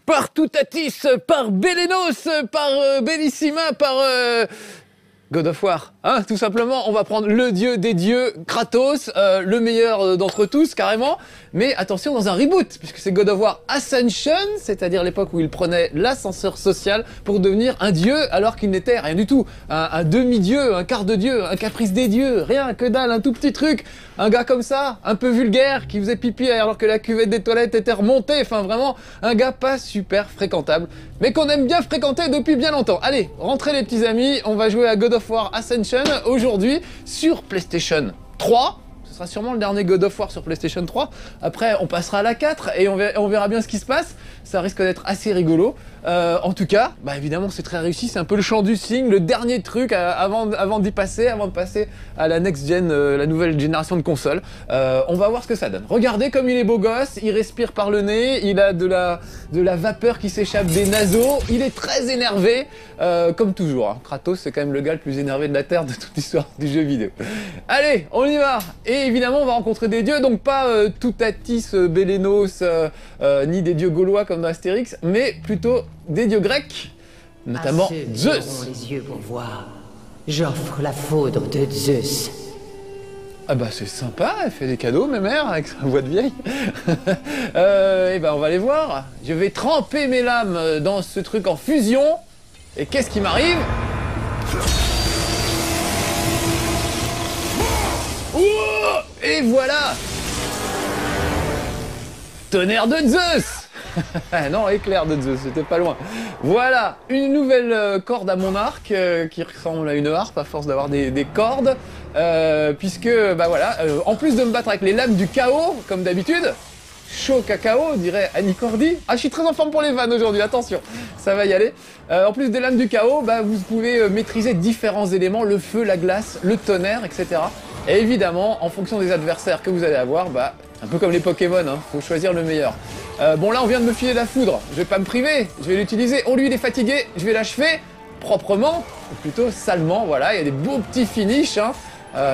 par Toutatis, par Belenos, par Bellissima, par God of War, hein, tout simplement. On va prendre le dieu des dieux, Kratos, le meilleur d'entre tous, carrément. Mais attention, dans un reboot, puisque c'est God of War Ascension, c'est-à-dire l'époque où il prenait l'ascenseur social pour devenir un dieu, alors qu'il n'était rien du tout. Un demi-dieu, un quart de dieu, un caprice des dieux, rien, que dalle, un tout petit truc. Un gars comme ça, un peu vulgaire, qui faisait pipi alors que la cuvette des toilettes était remontée. Enfin, vraiment, un gars pas super fréquentable, mais qu'on aime bien fréquenter depuis bien longtemps. Allez, rentrez les petits amis, on va jouer à God of War Ascension aujourd'hui sur PlayStation 3. Ce sera sûrement le dernier God of War sur PlayStation 3. Après, on passera à la 4 et on verra bien ce qui se passe. Ça risque d'être assez rigolo. En tout cas, bah évidemment, c'est très réussi. C'est un peu le chant du cygne, le dernier truc avant de passer à la next gen, la nouvelle génération de consoles. On va voir ce que ça donne. Regardez comme il est beau gosse. Il respire par le nez. Il a de la vapeur qui s'échappe des naseaux. Il est très énervé, comme toujours. Hein. Kratos, c'est quand même le gars le plus énervé de la Terre de toute l'histoire du jeu vidéo. Allez, on y va. Et évidemment, on va rencontrer des dieux, donc pas Toutatis, Belenos, ni des dieux gaulois comme dans Astérix, mais plutôt des dieux grecs, notamment Zeus. Les yeux pour voir. J'offre la foudre de Zeus. Ah bah c'est sympa, elle fait des cadeaux, ma mère, avec sa voix de vieille. Et ben on va les voir. Je vais tremper mes lames dans ce truc en fusion. Et qu'est-ce qui m'arrive? Et voilà! Tonnerre de Zeus! Non, éclair de Zeus, c'était pas loin. Voilà, une nouvelle corde à mon arc qui ressemble à une harpe à force d'avoir des cordes. Puisque, bah voilà, en plus de me battre avec les lames du chaos, comme d'habitude, chaud cacao, dirait Annie Cordy. Ah, je suis très en forme pour les vannes aujourd'hui, attention, ça va y aller. En plus des lames du chaos, bah, vous pouvez maîtriser différents éléments, le feu, la glace, le tonnerre, etc. Et évidemment, en fonction des adversaires que vous allez avoir, bah, un peu comme les Pokémon, hein, faut choisir le meilleur. Bon là, on vient de me filer la foudre, je vais pas me priver, je vais l'utiliser. Oh, lui, il est fatigué, je vais l'achever proprement, ou plutôt salement, voilà, il y a des beaux petits finishes, hein.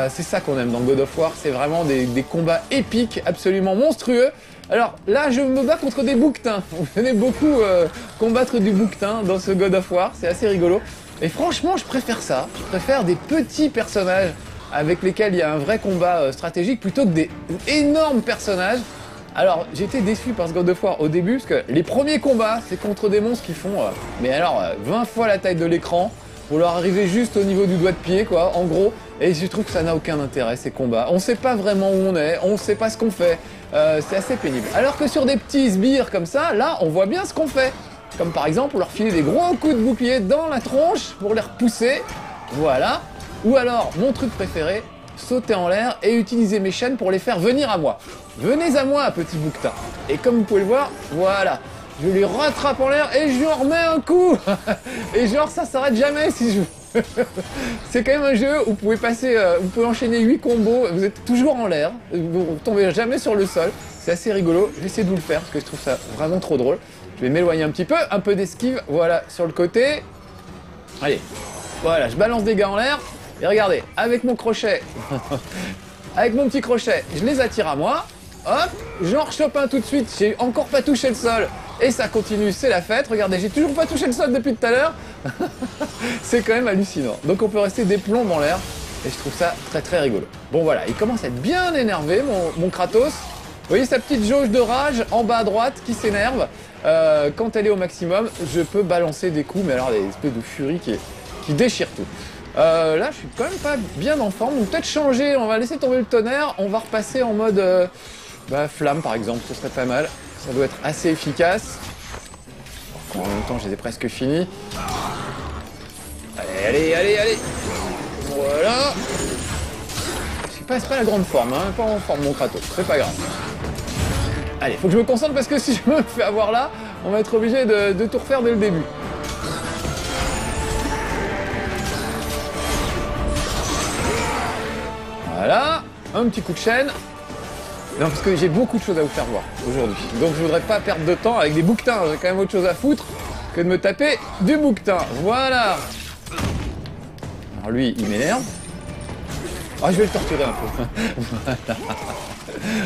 C'est ça qu'on aime dans God of War, c'est vraiment des combats épiques, absolument monstrueux. Alors là, je me bats contre des bouquetins. Vous venez beaucoup combattre du bouquetin dans ce God of War, c'est assez rigolo. Et franchement, je préfère ça. Je préfère des petits personnages avec lesquels il y a un vrai combat stratégique plutôt que des énormes personnages. Alors, j'étais déçu par ce God of War au début, parce que les premiers combats, c'est contre des monstres qui font, mais alors, 20 fois la taille de l'écran, pour leur arriver juste au niveau du doigt de pied, quoi, en gros. Et je trouve que ça n'a aucun intérêt, ces combats. On sait pas vraiment où on est, on sait pas ce qu'on fait. C'est assez pénible. Alors que sur des petits sbires comme ça, là, on voit bien ce qu'on fait. Comme par exemple, leur filer des gros coups de bouclier dans la tronche pour les repousser. Voilà. Ou alors, mon truc préféré, sauter en l'air et utiliser mes chaînes pour les faire venir à moi. Venez à moi, petit bouquetin. Et comme vous pouvez le voir, voilà. Je lui rattrape en l'air et je lui en remets un coup. Et genre, ça s'arrête jamais si je veux. C'est quand même un jeu où vous pouvez passer, vous pouvez enchaîner 8 combos, vous êtes toujours en l'air, vous ne tombez jamais sur le sol. C'est assez rigolo. Je vais essayer de vous le faire parce que je trouve ça vraiment trop drôle. Je vais m'éloigner un petit peu d'esquive, voilà, sur le côté. Allez, voilà, je balance des gars en l'air. Et regardez, avec mon crochet, avec mon petit crochet, je les attire à moi. Hop, j'en rechope un tout de suite, j'ai encore pas touché le sol. Et ça continue, c'est la fête. Regardez, j'ai toujours pas touché le sol depuis tout à l'heure. C'est quand même hallucinant. Donc on peut rester des plombes en l'air. Et je trouve ça très très rigolo. Bon voilà, il commence à être bien énervé, mon Kratos. Vous voyez sa petite jauge de rage en bas à droite qui s'énerve. Quand elle est au maximum, je peux balancer des coups, mais alors des espèces de furie qui déchirent tout. Là, je suis quand même pas bien en forme, donc peut-être changer, on va laisser tomber le tonnerre, on va repasser en mode flamme par exemple, ce serait pas mal, ça doit être assez efficace. En même temps, je les ai presque finis. Allez, voilà. C'est pas la grande forme, hein, pas en forme mon Kratos, c'est pas grave. Allez, faut que je me concentre parce que si je me fais avoir là, on va être obligé de tout refaire dès le début. Voilà, un petit coup de chaîne. Non, parce que j'ai beaucoup de choses à vous faire voir aujourd'hui. Donc je voudrais pas perdre de temps avec des bouquetins. J'ai quand même autre chose à foutre que de me taper du bouquetin. Voilà. Alors lui, il m'énerve. Ah, je vais le torturer un peu. Voilà.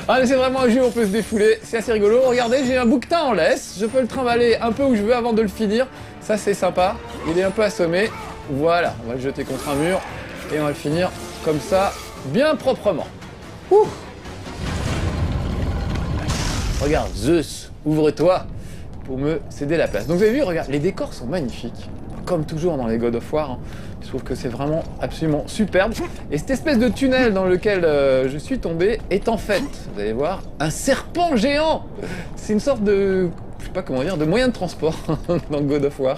Ah mais c'est vraiment un jeu où on peut se défouler, c'est assez rigolo. Regardez, j'ai un bouquetin en laisse, je peux le trimballer un peu où je veux avant de le finir. Ça c'est sympa, il est un peu assommé. Voilà, on va le jeter contre un mur et on va le finir comme ça, bien proprement. Ouh. Regarde, Zeus, ouvre-toi pour me céder la place. Donc vous avez vu, regarde, les décors sont magnifiques, comme toujours dans les God of War. Hein. Je trouve que c'est vraiment absolument superbe. Et cette espèce de tunnel dans lequel je suis tombé est en fait, vous allez voir, un serpent géant. C'est une sorte de, je sais pas comment dire, de moyen de transport dans God of War.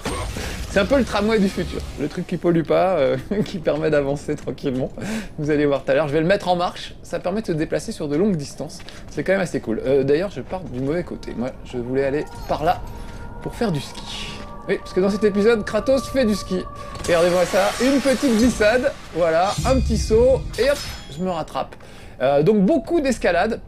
C'est un peu le tramway du futur, le truc qui pollue pas, qui permet d'avancer tranquillement. Vous allez voir tout à l'heure, je vais le mettre en marche, ça permet de se déplacer sur de longues distances. C'est quand même assez cool. D'ailleurs, je pars du mauvais côté. Moi, je voulais aller par là pour faire du ski. Oui, parce que dans cet épisode, Kratos fait du ski. Regardez-moi ça, une petite glissade, voilà, un petit saut, et hop, je me rattrape. Donc beaucoup d'escalade.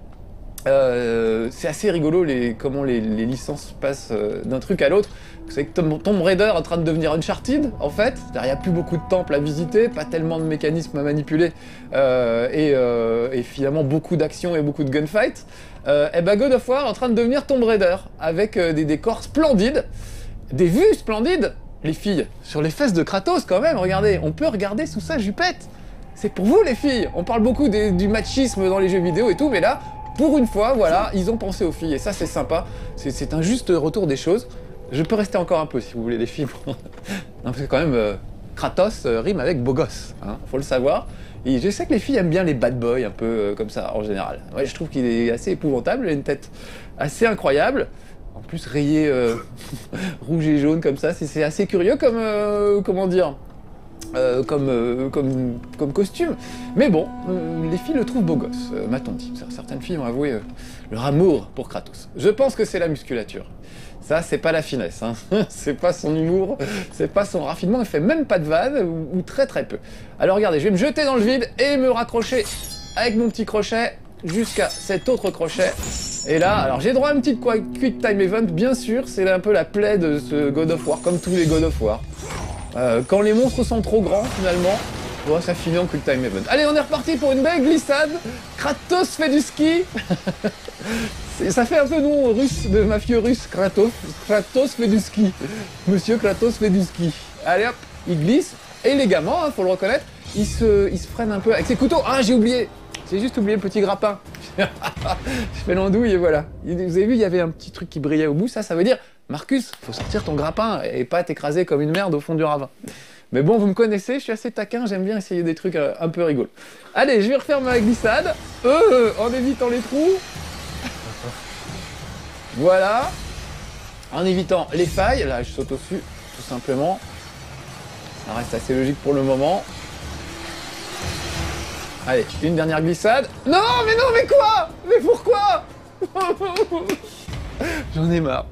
C'est assez rigolo comment les licences passent d'un truc à l'autre. Vous savez que Tomb Raider est en train de devenir Uncharted, en fait. Il n'y a plus beaucoup de temples à visiter, pas tellement de mécanismes à manipuler, et finalement beaucoup d'actions et beaucoup de gunfights. Et ben God of War est en train de devenir Tomb Raider, avec des décors splendides, des vues splendides. Les filles, sur les fesses de Kratos quand même, regardez, on peut regarder sous sa jupette. C'est pour vous les filles. On parle beaucoup du machisme dans les jeux vidéo et tout, mais là, pour une fois, voilà, ils ont pensé aux filles, et ça c'est sympa. C'est un juste retour des choses. Je peux rester encore un peu si vous voulez les filles. Non, parce que quand même, Kratos rime avec beau gosse, hein, faut le savoir. Et je sais que les filles aiment bien les bad boys, un peu comme ça, en général. Ouais, je trouve qu'il est assez épouvantable, il a une tête assez incroyable. En plus, rayé rouge et jaune comme ça, c'est assez curieux comme, comment dire, comme costume. Mais bon, les filles le trouvent beau gosse, m'a-t-on dit. Certaines filles ont avoué leur amour pour Kratos. Je pense que c'est la musculature. Ça, c'est pas la finesse, hein. C'est pas son humour, c'est pas son raffinement, il fait même pas de vanne, ou très très peu. Alors regardez, je vais me jeter dans le vide et me raccrocher avec mon petit crochet jusqu'à cet autre crochet. Et là, alors j'ai droit à une petite quick time event, bien sûr, c'est un peu la plaie de ce God of War, comme tous les God of War. Quand les monstres sont trop grands, finalement, bon, ça finit en quick time event. Allez, on est reparti pour une belle glissade. Kratos fait du ski. Ça fait un peu nom russe, de mafieux russe, Kratos. Kratos fait du ski. Monsieur Kratos fait du ski. Allez hop, il glisse. Et élégamment, hein, faut le reconnaître, il se freine un peu avec ses couteaux. Ah, j'ai oublié. J'ai juste oublié le petit grappin. Je fais l'andouille et voilà. Vous avez vu, il y avait un petit truc qui brillait au bout. Ça veut dire, Marcus, faut sortir ton grappin et pas t'écraser comme une merde au fond du ravin. Mais bon, vous me connaissez, je suis assez taquin, j'aime bien essayer des trucs un peu rigolos. Allez, je vais refaire ma glissade, en évitant les trous. Voilà. En évitant les failles, là je saute au-dessus, tout simplement. Ça reste assez logique pour le moment. Allez, une dernière glissade. Non, mais quoi? Mais pourquoi? J'en ai marre,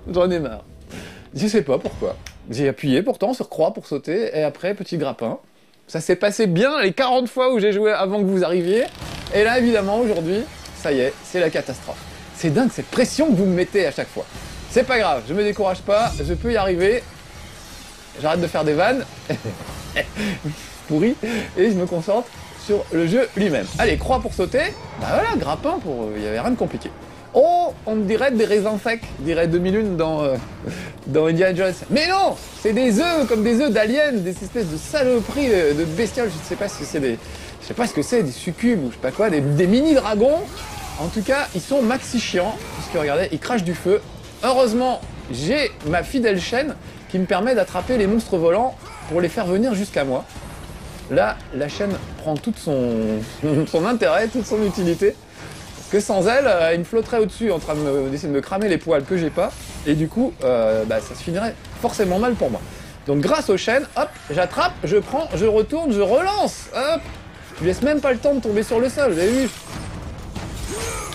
Je sais pas pourquoi. J'ai appuyé pourtant sur croix pour sauter, et après, petit grappin. Ça s'est passé bien les 40 fois où j'ai joué avant que vous arriviez. Et là, évidemment, aujourd'hui, ça y est, c'est la catastrophe. C'est dingue cette pression que vous me mettez à chaque fois. C'est pas grave, je me décourage pas, je peux y arriver. J'arrête de faire des vannes. Pourri. Et je me concentre sur le jeu lui-même. Allez, croix pour sauter. Bah voilà, grappin pour... Il y avait rien de compliqué. Oh, on me dirait des raisins secs, dirait 2001 dans Indiana Jones. Mais non, c'est des œufs, comme des œufs d'aliens, des espèces de saloperies de bestioles. Je ne sais pas si c'est des... Je sais pas ce que c'est, des succubes ou je sais pas quoi, des mini-dragons. En tout cas, ils sont maxi chiants, puisque regardez, ils crachent du feu. Heureusement, j'ai ma fidèle chaîne qui me permet d'attraper les monstres volants pour les faire venir jusqu'à moi. Là, la chaîne prend tout son intérêt, toute son utilité. Que sans elle, il me flotterait au-dessus en train d'essayer de me cramer les poils que j'ai pas, et du coup, ça se finirait forcément mal pour moi. Donc grâce aux chaînes, hop, j'attrape, je prends, je retourne, je relance, hop, je laisse même pas le temps de tomber sur le sol, vous avez vu?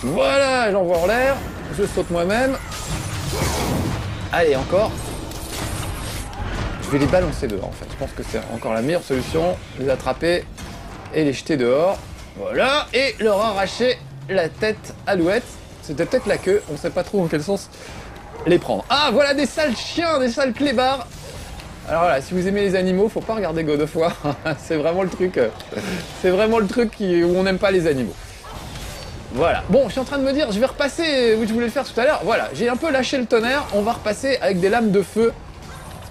Voilà, j'envoie en l'air, je saute moi-même. Allez, encore. Je vais les balancer dehors en fait, je pense que c'est encore la meilleure solution, les attraper et les jeter dehors. Voilà, et leur arracher la tête alouette, c'était peut-être la queue, on sait pas trop dans quel sens les prendre. Ah, voilà des sales chiens, des sales clébards. Alors voilà, si vous aimez les animaux, faut pas regarder God of War, c'est vraiment le truc où on n'aime pas les animaux. Voilà. Bon, je suis en train de me dire, je vais repasser où je voulais le faire tout à l'heure. Voilà, j'ai un peu lâché le tonnerre. On va repasser avec des lames de feu.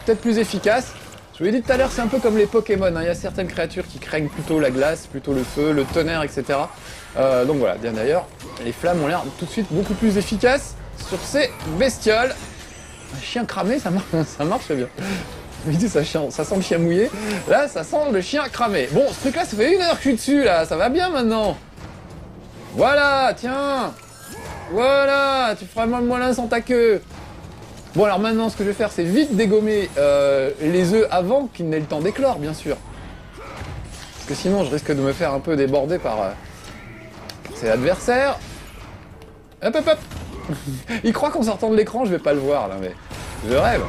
Peut-être plus efficaces. Je vous l'ai dit tout à l'heure, c'est un peu comme les Pokémon. Hein. Il y a certaines créatures qui craignent plutôt la glace, plutôt le feu, le tonnerre, etc. Donc voilà, bien d'ailleurs, les flammes ont l'air tout de suite beaucoup plus efficaces sur ces bestioles. Un chien cramé, ça marche bien. Il dit ça sent le chien mouillé. Là, ça sent le chien cramé. Bon, ce truc-là, ça fait 1 heure que je suis dessus, là. Ça va bien maintenant. Voilà, tiens. Voilà, tu feras le moulin sans ta queue. Bon, alors maintenant, ce que je vais faire, c'est vite dégommer les œufs avant qu'ils n'aient le temps d'éclore, bien sûr. Parce que sinon, je risque de me faire un peu déborder par ses adversaires. Hop, hop, hop. Il croit qu'en sortant de l'écran, je vais pas le voir, là, mais je rêve.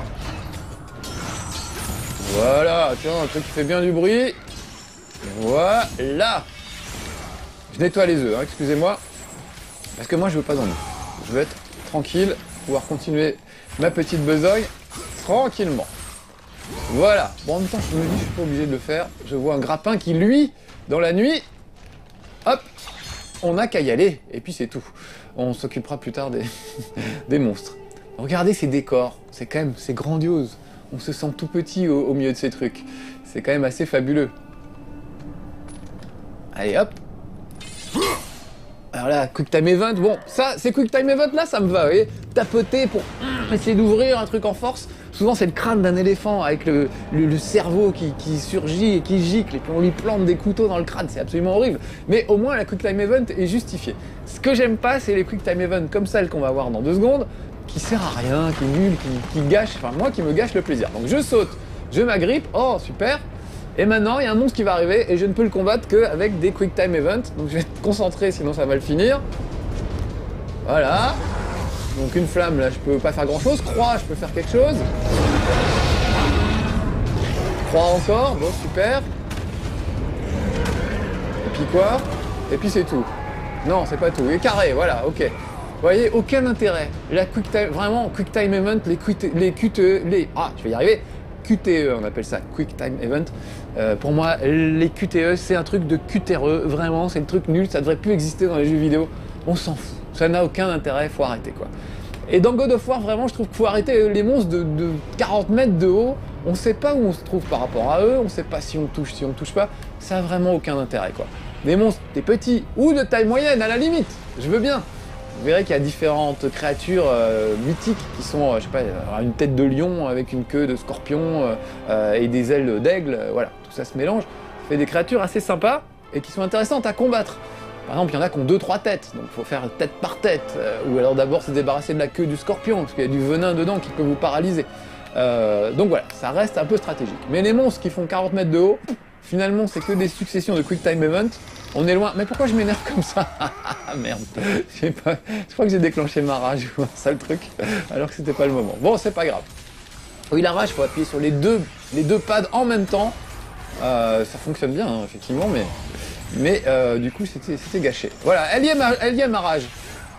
Voilà, tiens, un truc qui fait bien du bruit. Voilà. Je nettoie les œufs, hein, excusez-moi. Parce que moi, je veux pas d'ennui. Je veux être tranquille, pouvoir continuer ma petite besogne tranquillement. Voilà. Bon, en même temps, je me dis, je suis pas obligé de le faire. Je vois un grappin qui, lui, dans la nuit, hop, on n'a qu'à y aller. Et puis, c'est tout. On s'occupera plus tard des monstres. Regardez ces décors. C'est grandiose. On se sent tout petit au milieu de ces trucs. C'est quand même assez fabuleux. Allez, hop. Alors là, Quick Time Event, bon, ça, ces Quick Time Event là, ça me va, vous voyez. Tapoter pour essayer d'ouvrir un truc en force. Souvent, c'est le crâne d'un éléphant avec le cerveau qui surgit et qui gicle, et puis on lui plante des couteaux dans le crâne, c'est absolument horrible. Mais au moins, la Quick Time Event est justifiée. Ce que j'aime pas, c'est les Quick Time Event comme celle qu'on va voir dans 2 secondes, qui sert à rien, qui est nul, qui gâche, enfin moi qui me gâche le plaisir. Donc je saute, je m'agrippe, oh super. Et maintenant, il y a un monstre qui va arriver et je ne peux le combattre qu'avec des Quick Time Events. Donc je vais être concentré, sinon ça va le finir. Voilà. Donc une flamme, là, je peux pas faire grand chose. Croix, je peux faire quelque chose. Croix encore, bon super. Et puis quoi? Et puis c'est tout. Non, c'est pas tout. Et carré, voilà, ok. Vous voyez, aucun intérêt. La Quick Time, vraiment, Quick Time Event, les QTE, je vais y arriver. QTE, on appelle ça Quick Time Event. Pour moi, les QTE, c'est un truc de QTRE, vraiment, c'est le truc nul, ça devrait plus exister dans les jeux vidéo. On s'en fout, ça n'a aucun intérêt, faut arrêter quoi. Et dans God of War, vraiment, je trouve qu'il faut arrêter les monstres de 40 mètres de haut. On sait pas où on se trouve par rapport à eux, on sait pas si on touche, si on touche pas. Ça a vraiment aucun intérêt quoi. Des monstres, des petits ou de taille moyenne à la limite, je veux bien. Vous verrez qu'il y a différentes créatures mythiques qui sont, je sais pas, une tête de lion avec une queue de scorpion et des ailes d'aigle, voilà, tout ça se mélange. Ça fait des créatures assez sympas et qui sont intéressantes à combattre. Par exemple, il y en a qui ont 2-3 têtes, donc il faut faire tête par tête, ou alors d'abord se débarrasser de la queue du scorpion, parce qu'il y a du venin dedans qui peut vous paralyser. Donc voilà, ça reste un peu stratégique. Mais les monstres qui font 40 mètres de haut, finalement c'est que des successions de Quick Time Event. On est loin. Mais pourquoi je m'énerve comme ça? Merde. Je crois que j'ai déclenché ma rage ou un sale truc, alors que c'était pas le moment. Bon, c'est pas grave. Oui, la rage, il faut appuyer sur les deux pads en même temps. Ça fonctionne bien, hein, effectivement, mais du coup, c'était gâché. Voilà, elle y est ma rage.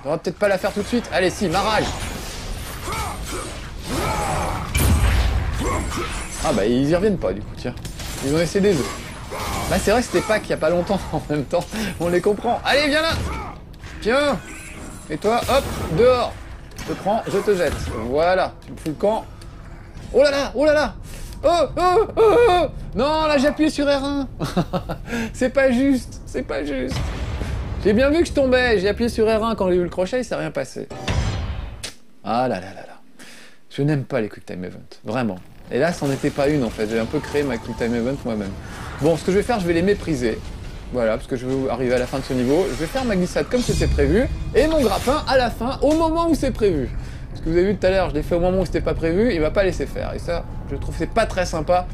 On va peut-être pas la faire tout de suite. Allez, si, ma rage. Ah bah, ils y reviennent pas, du coup, tiens. Ils ont essayé des œufs. Bah c'est vrai que c'était Pâques il y a pas longtemps en même temps, on les comprend. Allez viens là. Tiens. Et toi, hop, dehors. Je te prends, je te jette. Voilà, tu me fous le camp. Oh là là, oh là là. Oh, oh, oh, oh. Non, là j'ai appuyé sur R1. C'est pas juste, c'est pas juste. J'ai bien vu que je tombais, j'ai appuyé sur R1 quand j'ai eu le crochet, il s'est rien passé. Ah là là là là. Je n'aime pas les Quick Time Events, vraiment. Et là, c'en était pas une en fait, j'ai un peu créé ma Quick Time Event moi-même. Bon, ce que je vais faire, je vais les mépriser. Voilà, parce que je veux arriver à la fin de ce niveau. Je vais faire ma glissade comme c'était prévu, et mon grappin à la fin, au moment où c'est prévu. Parce que vous avez vu tout à l'heure, je l'ai fait au moment où c'était pas prévu, il va pas laisser faire. Et ça, je trouve que c'est pas très sympa,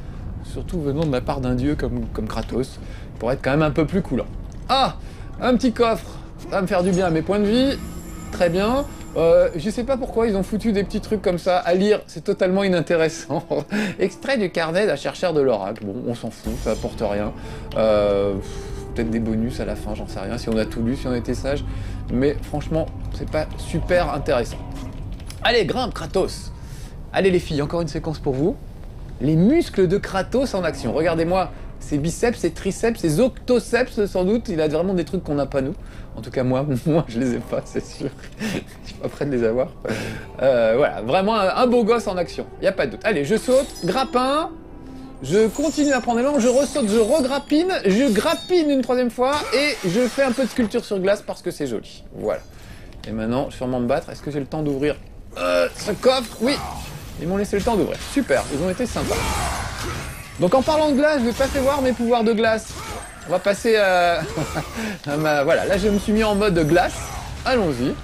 surtout venant de la part d'un dieu comme Kratos, pour être quand même un peu plus coulant. Ah, un petit coffre, ça va me faire du bien à mes points de vie, très bien. Je sais pas pourquoi ils ont foutu des petits trucs comme ça à lire, c'est totalement inintéressant. Extrait du carnet d'un chercheur de l'oracle, bon on s'en fout, ça apporte rien. Peut-être des bonus à la fin, j'en sais rien, si on a tout lu, si on était sage. Mais franchement, c'est pas super intéressant. Allez, grimpe Kratos. Allez les filles, encore une séquence pour vous. Les muscles de Kratos en action. Regardez-moi ses biceps, ses triceps, ses octoceps sans doute. Il a vraiment des trucs qu'on n'a pas nous. En tout cas moi je les ai pas, c'est sûr. Je suis pas prêt de les avoir. Voilà, vraiment un beau gosse en action, il n'y a pas de doute. Allez, je saute, grappin, je continue à prendre l'élan, je ressaute, je regrappine, je grappine une troisième fois et je fais un peu de sculpture sur glace parce que c'est joli. Voilà. Et maintenant, je vais sûrement me battre. Est-ce que j'ai le temps d'ouvrir ce coffre? Oui, ils m'ont laissé le temps d'ouvrir. Super, ils ont été sympas. Donc en parlant de glace, je vais pas fait voir mes pouvoirs de glace. On va passer à ma... Voilà, là je me suis mis en mode glace. Allons-y.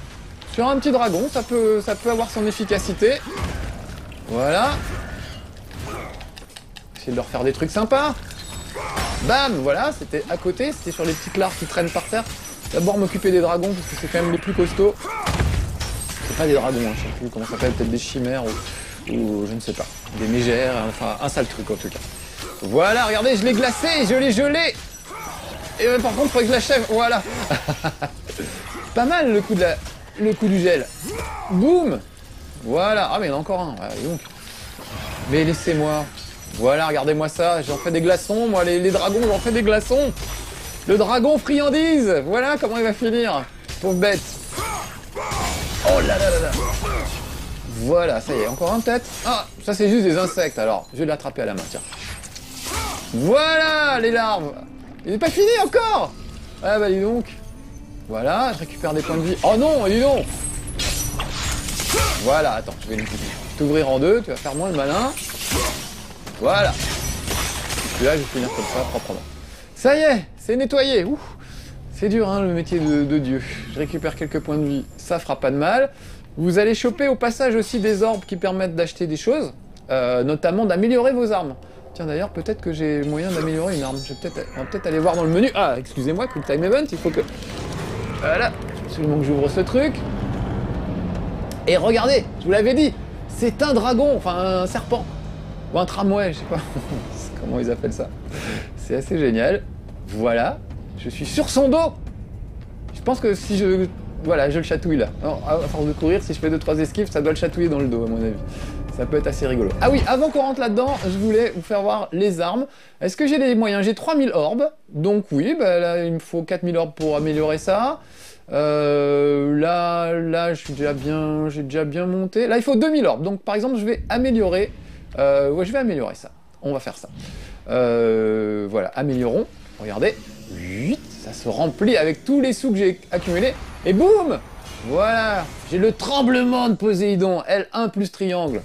Sur un petit dragon, ça peut avoir son efficacité. Voilà. Essayer de leur faire des trucs sympas. Bam, voilà, c'était à côté, c'était sur les petites larves qui traînent par terre. D'abord m'occuper des dragons, parce que c'est quand même les plus costauds. C'est pas des dragons, hein, je sais plus comment ça s'appelle, peut-être des chimères ou je ne sais pas. Des mégères, enfin un sale truc en tout cas. Voilà, regardez, je l'ai glacé, je l'ai gelé. Et par contre, il faudrait que je l'achève, voilà. Pas mal le coup du gel. Boum. Voilà, ah mais il y en a encore un, ouais, donc. Mais laissez-moi. Voilà, regardez-moi ça, j'en fais des glaçons, moi les dragons, j'en fais des glaçons. Le dragon friandise, voilà comment il va finir. Pauvre bête. Oh là là là là. Voilà, ça y est, encore un peut-être. Ah, ça c'est juste des insectes, alors je vais l'attraper à la main, tiens. Voilà, les larves. Il n'est pas fini encore. Ah bah dis donc. Voilà, je récupère des points de vie. Oh non, dis donc. Voilà, attends, je vais t'ouvrir en deux, tu vas faire moins le malin. Voilà. Et là, je vais finir comme ça, proprement. Ça y est, c'est nettoyé. Ouh. C'est dur, hein, le métier de Dieu. Je récupère quelques points de vie, ça fera pas de mal. Vous allez choper au passage aussi des orbes qui permettent d'acheter des choses, notamment d'améliorer vos armes. Tiens, d'ailleurs, peut-être que j'ai moyen d'améliorer une arme. On va peut-être aller voir dans le menu. Ah, excusez-moi, Quick Time Event, il faut que... Voilà, absolument que j'ouvre ce truc. Et regardez, je vous l'avais dit, c'est un dragon, enfin un serpent. Ou un tramway, je sais pas comment ils appellent ça. C'est assez génial. Voilà, je suis sur son dos. Je pense que si je... Voilà, je le chatouille là. Alors, à force de courir, si je fais 2-3 esquives, ça doit le chatouiller dans le dos à mon avis. Ça peut être assez rigolo. Ah oui, avant qu'on rentre là-dedans, je voulais vous faire voir les armes. Est-ce que j'ai les moyens? J'ai 3000 orbes. Donc oui, bah, là il me faut 4000 orbes pour améliorer ça. Là, j'ai déjà bien monté. Là, il faut 2000 orbes. Donc par exemple, je vais améliorer... ouais, je vais améliorer ça. On va faire ça. Voilà, améliorons. Regardez. 8, ça se remplit avec tous les sous que j'ai accumulés. Et boum! Voilà, j'ai le tremblement de Poséidon. L1 plus triangle.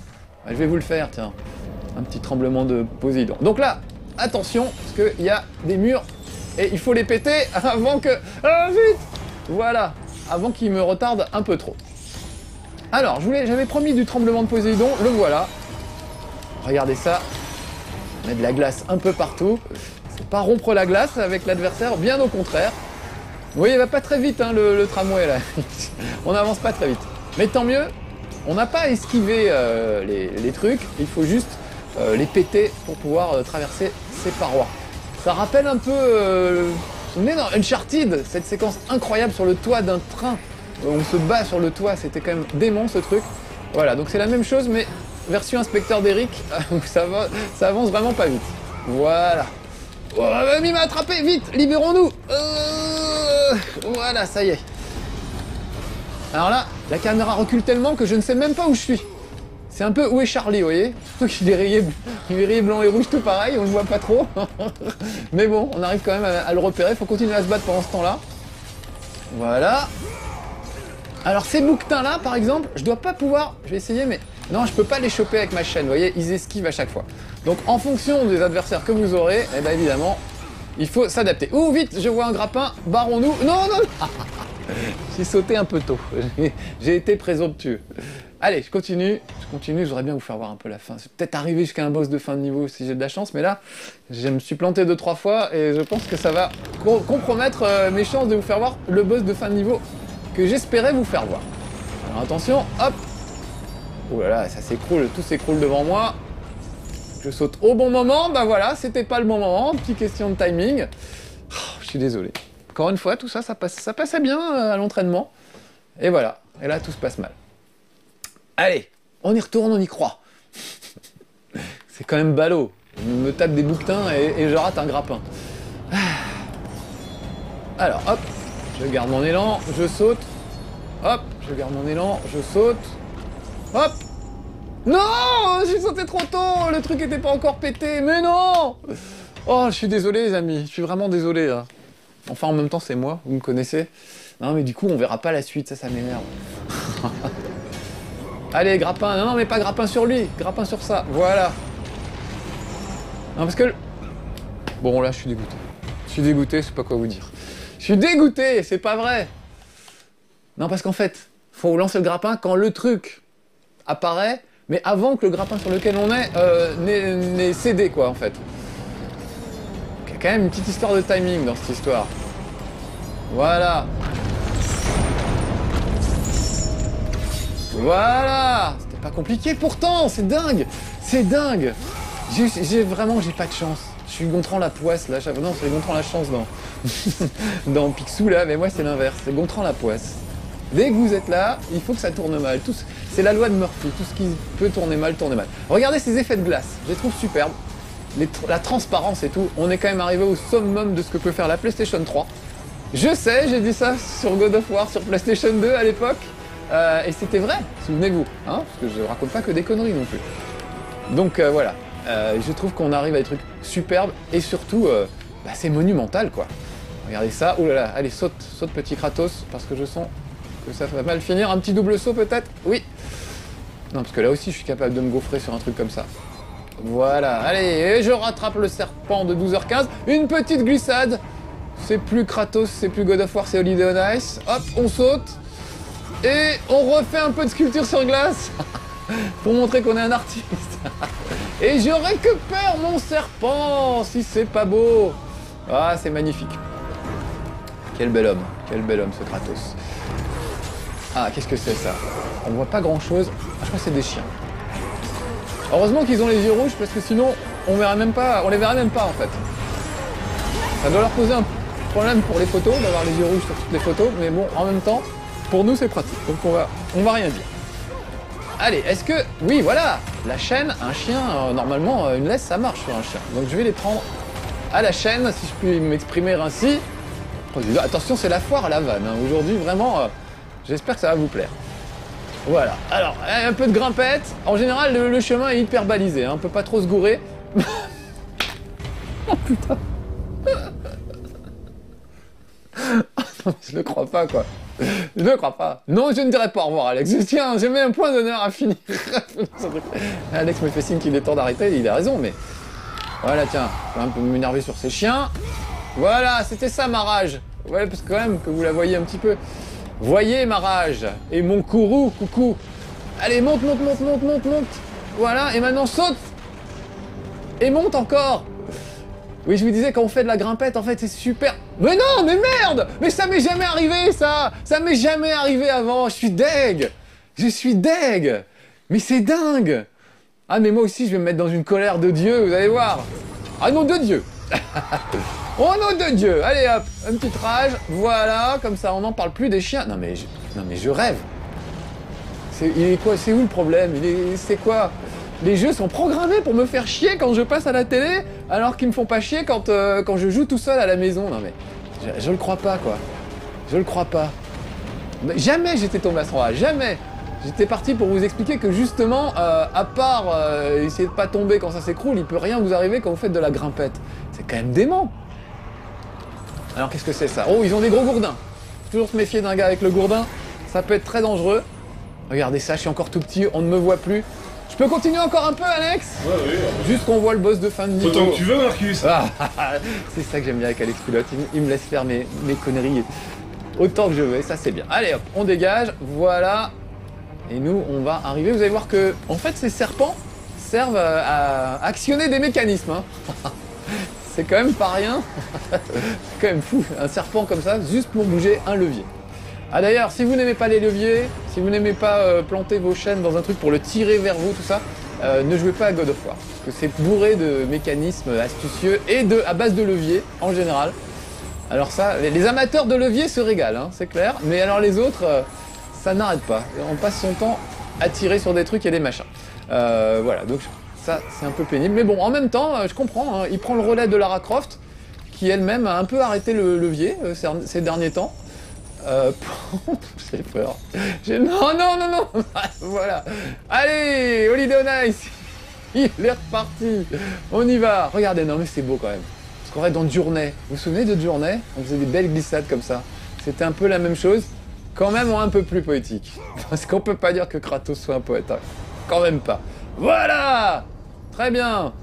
Je vais vous le faire, tiens. Un petit tremblement de Poséidon. Donc là, attention, parce qu'il y a des murs et il faut les péter avant que... Ah, vite! Voilà, avant qu'ils me retardent un peu trop. Alors, j'avais promis du tremblement de Poséidon, le voilà. Regardez ça. On met de la glace un peu partout. C'est pas rompre la glace avec l'adversaire, bien au contraire. Vous voyez, il va pas très vite, hein, le tramway, là. On n'avance pas très vite. Mais tant mieux, on n'a pas esquivé les trucs, il faut juste les péter pour pouvoir traverser ces parois. Ça rappelle un peu... vous souvenez dans Uncharted, cette séquence incroyable sur le toit d'un train. On se bat sur le toit, c'était quand même dément ce truc. Voilà, donc c'est la même chose, mais version inspecteur d'Eric, ça avance vraiment pas vite. Voilà. Oh, il m'a attrapé, vite, libérons-nous. Voilà, ça y est. Alors là, la caméra recule tellement que je ne sais même pas où je suis. C'est un peu où est Charlie, vous voyez? Surtout qu'il est rayé blanc et rouge tout pareil, on le voit pas trop. Mais bon, on arrive quand même à le repérer, il faut continuer à se battre pendant ce temps-là. Voilà. Alors ces bouquetins-là, par exemple, je dois pas pouvoir... Je vais essayer, mais... Non, je peux pas les choper avec ma chaîne, vous voyez? Ils esquivent à chaque fois. Donc en fonction des adversaires que vous aurez, eh bien évidemment, il faut s'adapter. Ouh, vite, je vois un grappin, barrons-nous. Non, non. J'ai sauté un peu tôt. J'ai été présomptueux. Allez, je continue, j'aurais bien vous faire voir un peu la fin. C'est peut-être arrivé jusqu'à un boss de fin de niveau si j'ai de la chance, mais là, je me suis planté 2-3 fois et je pense que ça va compromettre mes chances de vous faire voir le boss de fin de niveau que j'espérais vous faire voir. Alors attention, hop. Oh là là, ça s'écroule, tout s'écroule devant moi. Je saute au bon moment, bah voilà, c'était pas le bon moment, petite question de timing. Oh, je suis désolé. Encore une fois, tout ça, ça passait bien à l'entraînement. Et voilà, et là, tout se passe mal. Allez, on y retourne, on y croit. C'est quand même ballot. Je me tape des bouquetins et je rate un grappin. Alors, hop, je garde mon élan, je saute. Hop, je garde mon élan, je saute. Hop. Non, j'ai sauté trop tôt, le truc était pas encore pété, mais non. Oh, je suis désolé les amis, je suis vraiment désolé là. Enfin, en même temps, c'est moi, vous me connaissez. Non, mais du coup, on verra pas la suite, ça m'énerve. Allez, grappin, non, mais pas grappin sur lui, grappin sur ça, voilà. Non, parce que... Bon, là, je suis dégoûté. Je suis dégoûté, je sais pas quoi vous dire. Je suis dégoûté, c'est pas vrai. Non, parce qu'en fait, faut lancer le grappin quand le truc apparaît, mais avant que le grappin sur lequel on est n'ait cédé, quoi, en fait. Il y a quand même une petite histoire de timing dans cette histoire. Voilà. Voilà. C'était pas compliqué pourtant, c'est dingue. C'est dingue. J'ai pas de chance. Je suis Gontran la poisse là. Non, c'est Gontran la chance dans dans Picsou là, mais moi c'est l'inverse. C'est Gontran la poisse. Dès que vous êtes là, il faut que ça tourne mal. C'est la loi de Murphy. Tout ce qui peut tourner mal, tourne mal. Regardez ces effets de glace. Je les trouve superbes. La transparence et tout. On est quand même arrivé au summum de ce que peut faire la PlayStation 3. Je sais, j'ai dit ça sur God of War, sur PlayStation 2 à l'époque. Et c'était vrai, souvenez-vous. Hein, parce que je raconte pas que des conneries non plus. Donc voilà. Je trouve qu'on arrive à des trucs superbes. Et surtout, c'est monumental quoi. Regardez ça. Ouh là là, allez, saute petit Kratos. Parce que je sens que ça va mal finir. Un petit double saut peut-être. Oui. Non, parce que là aussi, je suis capable de me gaufrer sur un truc comme ça. Voilà, allez, et je rattrape le serpent de 12h15. Une petite glissade. C'est plus Kratos, c'est plus God of War, c'est Holiday on Ice. Hop, on saute. Et on refait un peu de sculpture sur glace. Pour montrer qu'on est un artiste. Et je récupère mon serpent, si c'est pas beau. Ah, c'est magnifique. Quel bel homme ce Kratos. Ah, qu'est-ce que c'est ça? On voit pas grand-chose. Ah, je crois que c'est des chiens. Heureusement qu'ils ont les yeux rouges parce que sinon on les verrait même pas en fait. Ça doit leur poser un problème pour les photos d'avoir les yeux rouges sur toutes les photos, mais bon en même temps pour nous c'est pratique donc on va rien dire. Allez, est-ce que... Oui voilà, la chaîne, un chien, normalement une laisse ça marche sur un chien. Donc je vais les prendre à la chaîne si je puis m'exprimer ainsi. Attention c'est la foire à la vanne, hein. Aujourd'hui vraiment j'espère que ça va vous plaire. Voilà, alors, un peu de grimpette. En général, le chemin est hyper balisé, hein. On peut pas trop se gourer. Oh putain. Non, je le crois pas, quoi. Je le crois pas. Non, je ne dirai pas au revoir, Alex. Tiens, j'ai mis un point d'honneur à finir. Alex me fait signe qu'il est temps d'arrêter, il a raison, mais... Voilà, tiens, je vais un peu m'énerver sur ces chiens. Voilà, c'était ça ma rage. Ouais, parce que quand même, que vous la voyez un petit peu... Voyez ma rage et mon courroux, coucou. Allez, monte. Voilà, et maintenant saute. Et monte encore. Oui, je vous disais, quand on fait de la grimpette, en fait, c'est super... Mais non, mais merde. Mais ça m'est jamais arrivé, ça. Ça m'est jamais arrivé avant. Je suis deg. Mais c'est dingue. Ah, mais moi aussi, je vais me mettre dans une colère de Dieu, vous allez voir. Ah non, de Dieu. Oh nom de Dieu. Allez hop, une petite rage, voilà, comme ça on n'en parle plus des chiens. Non mais je rêve. Il est quoi? C'est où le problème? C'est quoi? Les jeux sont programmés pour me faire chier quand je passe à la télé, alors qu'ils me font pas chier quand je joue tout seul à la maison. Non mais, je le crois pas quoi. Je le crois pas. Mais jamais j'étais tombé à ce endroit, jamais. J'étais parti pour vous expliquer que justement, à part essayer de pas tomber quand ça s'écroule, il peut rien vous arriver quand vous faites de la grimpette. C'est quand même dément. Alors qu'est-ce que c'est ça? Oh, ils ont des gros gourdins. Toujours se méfier d'un gars avec le gourdin, ça peut être très dangereux. Regardez ça, je suis encore tout petit, on ne me voit plus. Je peux continuer encore un peu, Alex? Ouais, oui. Juste qu'on voit le boss de fin de niveau. Autant que tu veux, Marcus. Ah, c'est ça que j'aime bien avec Alex Pilote, il me laisse faire mes conneries autant que je veux, et ça c'est bien. Allez hop, on dégage, voilà. Et nous, on va arriver, vous allez voir que, en fait, ces serpents servent à actionner des mécanismes. Hein. C'est quand même pas rien. C'est quand même fou, un serpent comme ça, juste pour bouger un levier. Ah d'ailleurs, si vous n'aimez pas les leviers, si vous n'aimez pas planter vos chaînes dans un truc pour le tirer vers vous, tout ça, ne jouez pas à God of War. Parce que c'est bourré de mécanismes astucieux et à base de leviers, en général. Alors ça, les amateurs de leviers se régalent, hein, c'est clair. Mais alors les autres, ça n'arrête pas. On passe son temps à tirer sur des trucs et des machins. Voilà, donc ça c'est un peu pénible. Mais bon, en même temps, je comprends, hein, il prend le relais de Lara Croft, qui elle-même a un peu arrêté le levier ces derniers temps. J'ai peur. Non, non, non, non. Voilà. Allez, Holiday on Ice. Il est reparti. On y va. Regardez, non mais c'est beau quand même. Parce qu'en vrai, dans Journey, vous vous souvenez de Journey? On faisait des belles glissades comme ça. C'était un peu la même chose, quand même un peu plus poétique. Parce qu'on peut pas dire que Kratos soit un poète. Hein. Quand même pas. Voilà. Très bien.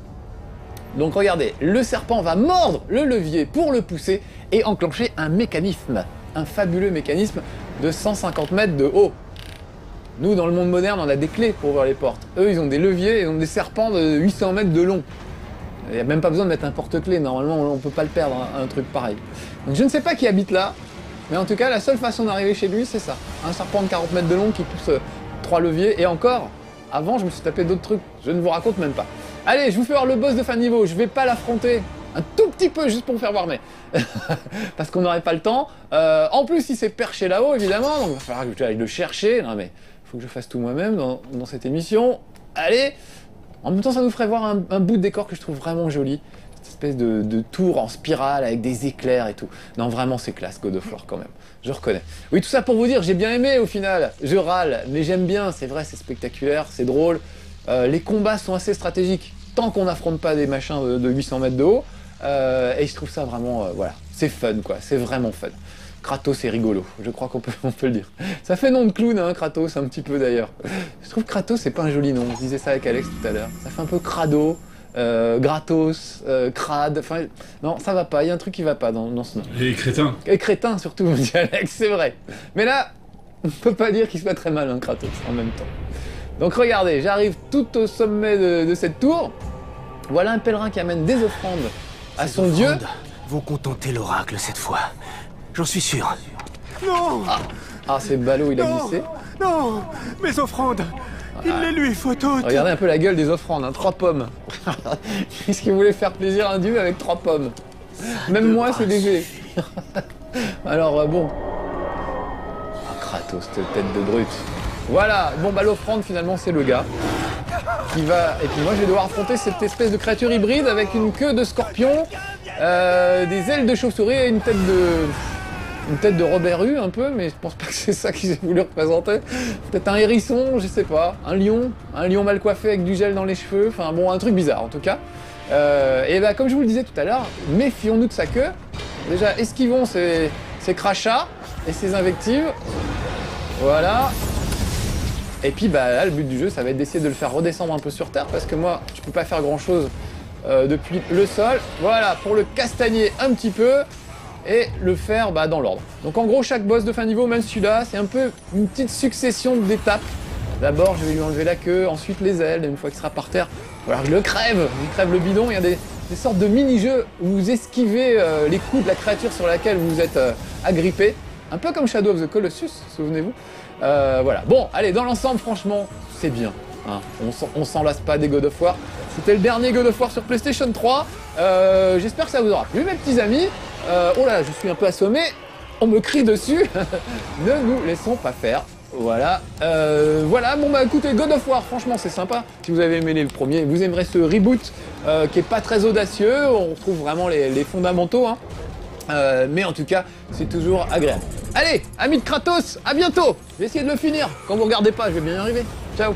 Donc regardez, le serpent va mordre le levier pour le pousser et enclencher un mécanisme. Un fabuleux mécanisme de 150 mètres de haut. Nous, dans le monde moderne, on a des clés pour ouvrir les portes. Eux, ils ont des leviers, ils ont des serpents de 800 mètres de long. Il n'y a même pas besoin de mettre un porte-clés, normalement on ne peut pas le perdre, un truc pareil. Donc je ne sais pas qui habite là, mais en tout cas, la seule façon d'arriver chez lui, c'est ça. Un serpent de 40 mètres de long qui pousse 3 leviers, et encore, avant, je me suis tapé d'autres trucs, je ne vous raconte même pas. Allez, je vous fais voir le boss de fin de niveau, je vais pas l'affronter. Un tout petit peu, juste pour me faire voir, mais... parce qu'on n'aurait pas le temps. En plus, il s'est perché là-haut, évidemment, donc il va falloir que j'aille le chercher. Non, mais faut que je fasse tout moi-même dans cette émission. Allez. En même temps, ça nous ferait voir un bout de décor que je trouve vraiment joli. Cette espèce de tour en spirale avec des éclairs et tout. Non, vraiment, c'est classe, God of War, quand même. Je reconnais. Oui, tout ça pour vous dire, j'ai bien aimé, au final. Je râle, mais j'aime bien. C'est vrai, c'est spectaculaire, c'est drôle. Les combats sont assez stratégiques, tant qu'on n'affronte pas des machins de 800 mètres de haut. Et je trouve ça vraiment, voilà, c'est fun quoi, c'est vraiment fun. Kratos est rigolo, je crois qu'on peut le dire. Ça fait nom de clown, hein, Kratos, un petit peu d'ailleurs. Je trouve que Kratos, c'est pas un joli nom, je disais ça avec Alex tout à l'heure. Ça fait un peu crado, gratos, crade, enfin, non, ça va pas, il y a un truc qui va pas dans ce nom. Et crétin. Et crétin surtout, me dit Alex, c'est vrai. Mais là, on peut pas dire qu'il soit très mal, hein, Kratos, en même temps. Donc regardez, j'arrive tout au sommet de cette tour. Voilà un pèlerin qui amène des offrandes à son dieu. Vont contenter l'oracle cette fois. J'en suis sûr. Non! Ah, c'est ballot, il a glissé. Non! Mes offrandes! Il les lui faut toutes! Regardez un peu la gueule des offrandes, hein, 3 pommes. Qu'est-ce qu'il voulait faire plaisir à un dieu avec 3 pommes? Même moi, c'est léger. Alors, bon. Ah, Kratos, cette tête de brute. Voilà, bon bah l'offrande finalement c'est le gars qui va... Et puis moi je vais devoir affronter cette espèce de créature hybride avec une queue de scorpion, des ailes de chauve-souris et une tête de Robert Hue un peu, mais je pense pas que c'est ça qu'ils aient voulu représenter. Peut-être un hérisson, je sais pas, un lion mal coiffé avec du gel dans les cheveux, enfin bon un truc bizarre en tout cas. Et bah comme je vous le disais tout à l'heure, méfions-nous de sa queue. Déjà esquivons ses crachats et ses invectives. Voilà. Et puis bah là le but du jeu ça va être d'essayer de le faire redescendre un peu sur terre parce que moi je peux pas faire grand chose depuis le sol. Voilà, pour le castagner un petit peu et le faire dans l'ordre. Donc en gros chaque boss de fin de niveau, même celui-là, c'est un peu une petite succession d'étapes. D'abord je vais lui enlever la queue, ensuite les ailes, et une fois qu'il sera par terre, voilà, je le crève le bidon. Il y a des sortes de mini-jeux où vous esquivez les coups de la créature sur laquelle vous êtes agrippé. Un peu comme Shadow of the Colossus, souvenez-vous. Voilà. Bon, allez, dans l'ensemble, franchement, c'est bien. Hein. On s'en lasse pas des God of War. C'était le dernier God of War sur PlayStation 3. J'espère que ça vous aura plu, mes petits amis. Oh là, je suis un peu assommé. On me crie dessus. Ne nous laissons pas faire. Voilà. Voilà, bon bah écoutez, God of War, franchement, c'est sympa. Si vous avez aimé le premier, vous aimerez ce reboot qui est pas très audacieux. On retrouve vraiment les fondamentaux. Hein. Mais en tout cas, c'est toujours agréable. Allez, amis de Kratos, à bientôt. Je vais essayer de le finir. Quand vous regardez pas, je vais bien y arriver. Ciao.